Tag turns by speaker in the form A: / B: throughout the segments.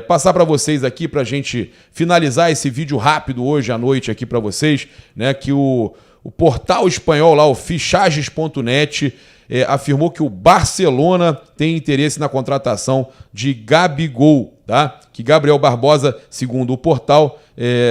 A: Passar para vocês aqui, para a gente finalizar esse vídeo rápido hoje à noite aqui para vocês, né, que o portal espanhol lá, o fichages.net, afirmou que o Barcelona tem interesse na contratação de Gabigol, tá? Que Gabriel Barbosa, segundo o portal,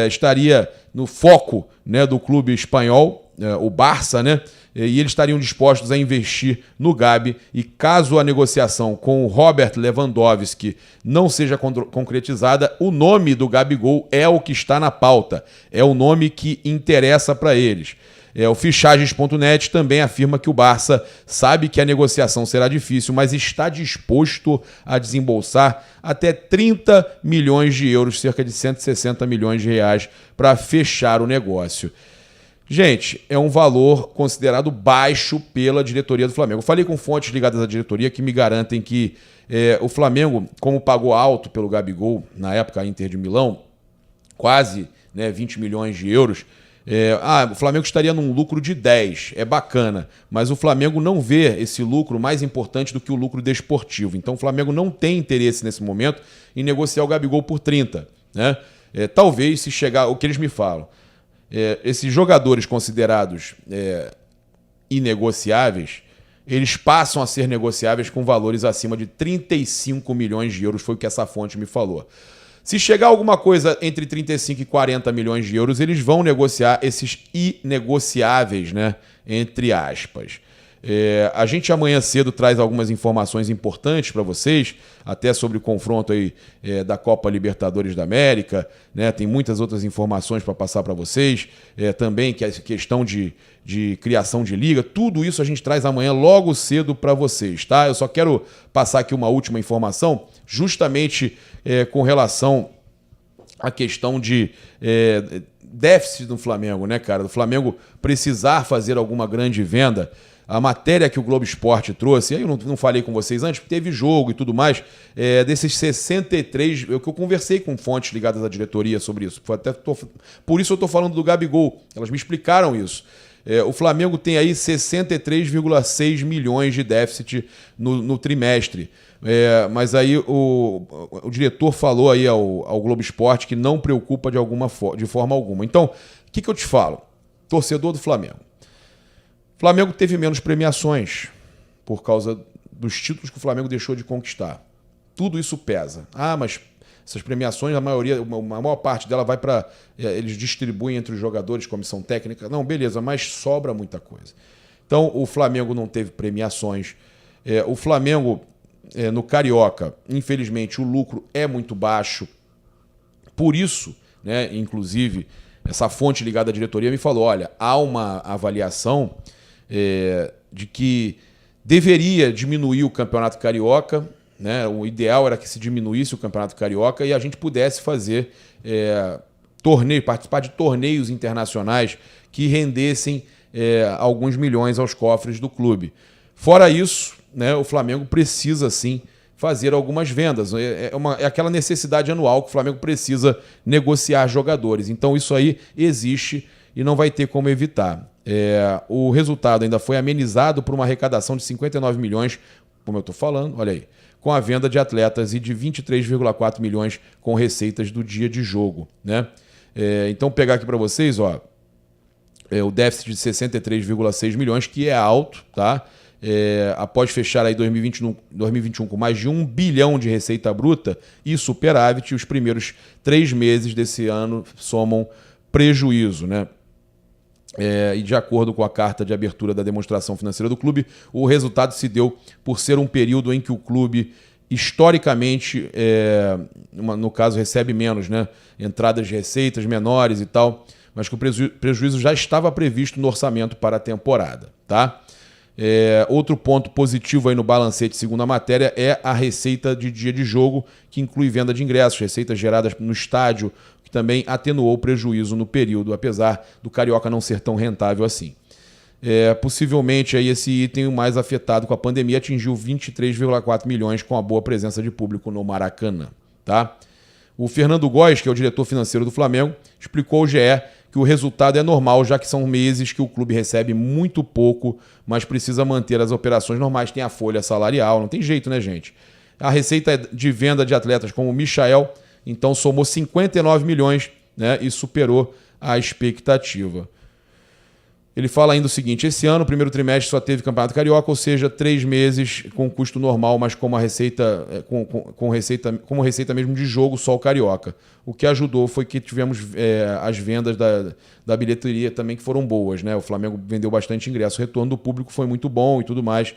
A: estaria no foco, né, do clube espanhol, o Barça, né? E eles estariam dispostos a investir no Gabi, e caso a negociação com o Robert Lewandowski não seja concretizada, o nome do Gabigol é o que está na pauta, é o nome que interessa para eles. O Fichages.net também afirma que o Barça sabe que a negociação será difícil, mas está disposto a desembolsar até 30 milhões de euros, cerca de 160 milhões de reais, para fechar o negócio. Gente, é um valor considerado baixo pela diretoria do Flamengo. Eu falei com fontes ligadas à diretoria que me garantem que o Flamengo, como pagou alto pelo Gabigol, na época a Inter de Milão, quase 20 milhões de euros, o Flamengo estaria num lucro de 10, é bacana, mas o Flamengo não vê esse lucro mais importante do que o lucro desportivo. Então o Flamengo não tem interesse nesse momento em negociar o Gabigol por 30, né? Talvez, se chegar, o que eles me falam, esses jogadores considerados inegociáveis, eles passam a ser negociáveis com valores acima de 35 milhões de euros, foi o que essa fonte me falou. Se chegar alguma coisa entre 35 e 40 milhões de euros, eles vão negociar esses inegociáveis, né? Entre aspas. A gente amanhã cedo traz algumas informações importantes para vocês, até sobre o confronto aí, da Copa Libertadores da América, né? Tem muitas outras informações para passar para vocês, também que a questão de criação de liga, tudo isso a gente traz amanhã logo cedo para vocês, tá? Eu só quero passar aqui uma última informação, justamente com relação à questão de déficit do Flamengo, né, cara? Do Flamengo precisar fazer alguma grande venda. A matéria que o Globo Esporte trouxe, aí eu não falei com vocês antes, teve jogo e tudo mais, desses 63, que eu conversei com fontes ligadas à diretoria sobre isso. Por isso eu estou falando do Gabigol, elas me explicaram isso. O Flamengo tem aí 63,6 milhões de déficit no trimestre. Mas aí o diretor falou aí ao Globo Esporte que não preocupa de forma alguma. Então, o que eu te falo? Torcedor do Flamengo. O Flamengo teve menos premiações por causa dos títulos que o Flamengo deixou de conquistar. Tudo isso pesa. Mas essas premiações, a maior parte dela vai para... eles distribuem entre os jogadores, comissão técnica. Não, beleza, mas sobra muita coisa. Então, o Flamengo não teve premiações. O Flamengo, no Carioca, infelizmente, o lucro é muito baixo. Por isso, né, inclusive, essa fonte ligada à diretoria me falou, olha, há uma avaliação de que deveria diminuir o Campeonato Carioca, né? O ideal era que se diminuísse o Campeonato Carioca e a gente pudesse fazer participar de torneios internacionais que rendessem alguns milhões aos cofres do clube. Fora isso, né, o Flamengo precisa sim fazer algumas vendas. É aquela necessidade anual que o Flamengo precisa negociar jogadores. Então isso aí existe e não vai ter como evitar. O resultado ainda foi amenizado por uma arrecadação de 59 milhões, como eu estou falando, olha aí, com a venda de atletas, e de 23,4 milhões com receitas do dia de jogo, né? Então, pegar aqui para vocês, ó, o déficit de 63,6 milhões, que é alto, tá? Após fechar aí 2021 com mais de 1 bilhão de receita bruta e superávit, os primeiros 3 meses desse ano somam prejuízo, né? E de acordo com a carta de abertura da demonstração financeira do clube, o resultado se deu por ser um período em que o clube, historicamente, no caso, recebe menos, né? Entradas de receitas menores e tal, mas que o prejuízo já estava previsto no orçamento para a temporada, tá? Outro ponto positivo aí no balancete, segundo a matéria, é a receita de dia de jogo, que inclui venda de ingressos, receitas geradas no estádio, que também atenuou o prejuízo no período, apesar do Carioca não ser tão rentável assim. Possivelmente aí esse item mais afetado com a pandemia atingiu 23,4 milhões com a boa presença de público no Maracanã, tá? O Fernando Góes, que é o diretor financeiro do Flamengo, explicou ao GE que o resultado é normal, já que são meses que o clube recebe muito pouco, mas precisa manter as operações normais, tem a folha salarial, não tem jeito, né, gente? A receita de venda de atletas como o Michael, então, somou 59 milhões, né, e superou a expectativa. Ele fala ainda o seguinte: esse ano, o primeiro trimestre só teve Campeonato Carioca, ou seja, 3 meses com custo normal, mas como receita mesmo de jogo, só o Carioca. O que ajudou foi que tivemos as vendas da bilheteria também, que foram boas, né? O Flamengo vendeu bastante ingresso, o retorno do público foi muito bom e tudo mais.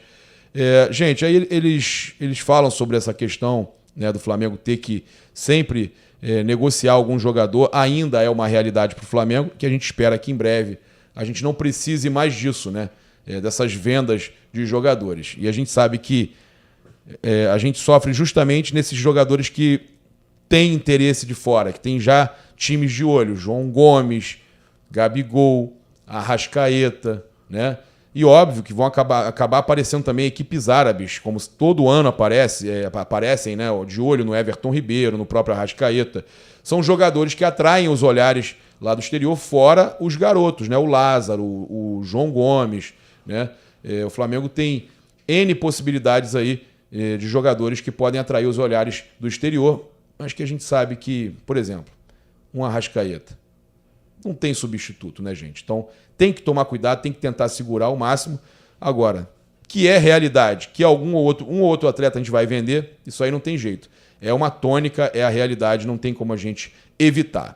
A: Gente, aí eles falam sobre essa questão, né, do Flamengo ter que sempre negociar algum jogador. Ainda é uma realidade para o Flamengo, que a gente espera que em breve a gente não precise mais disso, né? Dessas vendas de jogadores. E a gente sabe que a gente sofre justamente nesses jogadores que têm interesse de fora, que tem já times de olho. João Gomes, Gabigol, Arrascaeta, né? E óbvio que vão acabar aparecendo também equipes árabes, como todo ano aparecem, né, de olho no Everton Ribeiro, no próprio Arrascaeta. São jogadores que atraem os olhares lá do exterior, fora os garotos, né? O Lázaro, o João Gomes, né? O Flamengo tem N possibilidades aí de jogadores que podem atrair os olhares do exterior, mas que a gente sabe que, por exemplo, um Arrascaeta não tem substituto, né, gente? Então tem que tomar cuidado, tem que tentar segurar ao máximo. Agora, que é realidade, que um ou outro atleta a gente vai vender, isso aí não tem jeito. É uma tônica, é a realidade, não tem como a gente evitar.